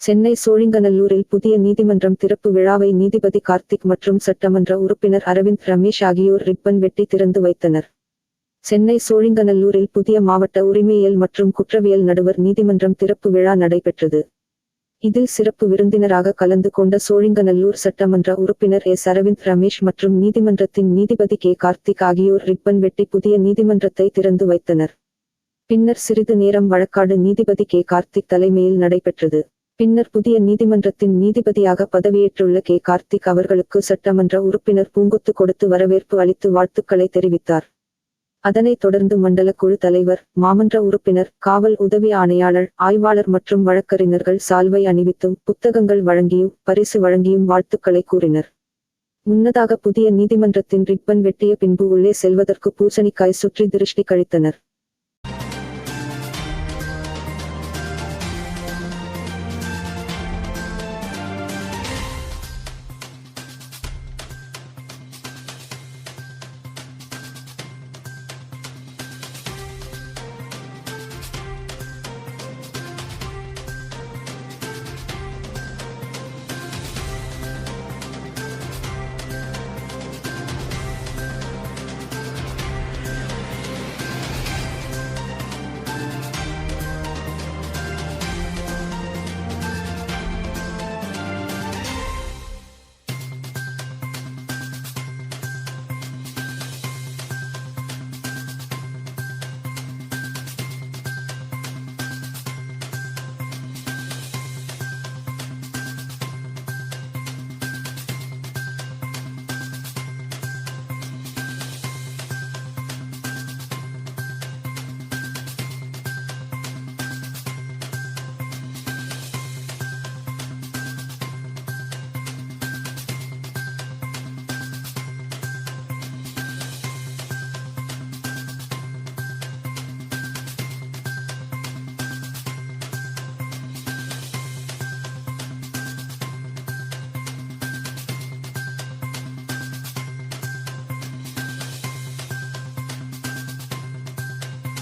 சென்னை சோழிங்கநல்லூரில் புதிய நீதிமன்றம் திறப்பு விழாவை நீதிபதி கார்த்திக் மற்றும் சட்டமன்ற உறுப்பினர் அரவிந்த் ரமேஷ் ஆகியோர் ரிப்பன் வெட்டி திறந்து வைத்தனர். சென்னை சோழிங்கநல்லூரில் புதிய மாவட்ட உரிமையியல் மற்றும் குற்றவியல் நடுவர் நீதிமன்றம் திறப்பு விழா நடைபெற்றது. இதில் சிறப்பு விருந்தினராக கலந்து கொண்ட சோழிங்கநல்லூர் சட்டமன்ற உறுப்பினர் எஸ். அரவிந்த் ரமேஷ் மற்றும் நீதிமன்றத்தின் நீதிபதி கே. கார்த்திக் ஆகியோர் ரிப்பன் வெட்டி புதிய நீதிமன்றத்தை திறந்து வைத்தனர். பின்னர் சிறிது நேரம் வழக்காடு நீதிபதி கே. கார்த்திக் தலைமையில் நடைபெற்றது. பின்னர் புதிய நீதிமன்றத்தின் நீதிபதியாக பதவியேற்றுள்ள கே. கார்த்திக் அவர்களுக்கு சட்டமன்ற உறுப்பினர் பூங்கொத்து கொடுத்து வரவேற்பு அளித்து வாழ்த்துக்களை தெரிவித்தார். அதனைத் தொடர்ந்து மண்டல குழு தலைவர், மாமன்ற உறுப்பினர், காவல் உதவி ஆணையாளர், ஆய்வாளர் மற்றும் வழக்கறிஞர்கள் சால்வை அணிவித்தும் புத்தகங்கள் வழங்கியும் பரிசு வழங்கியும் வாழ்த்துக்களை கூறினர். முன்னதாக புதிய நீதிமன்றத்தின் ரிப்பன் வெட்டிய பின்பு உள்ளே செல்வதற்கு பூசணிக்காய் சுற்றி திருஷ்டி கழித்தனர்.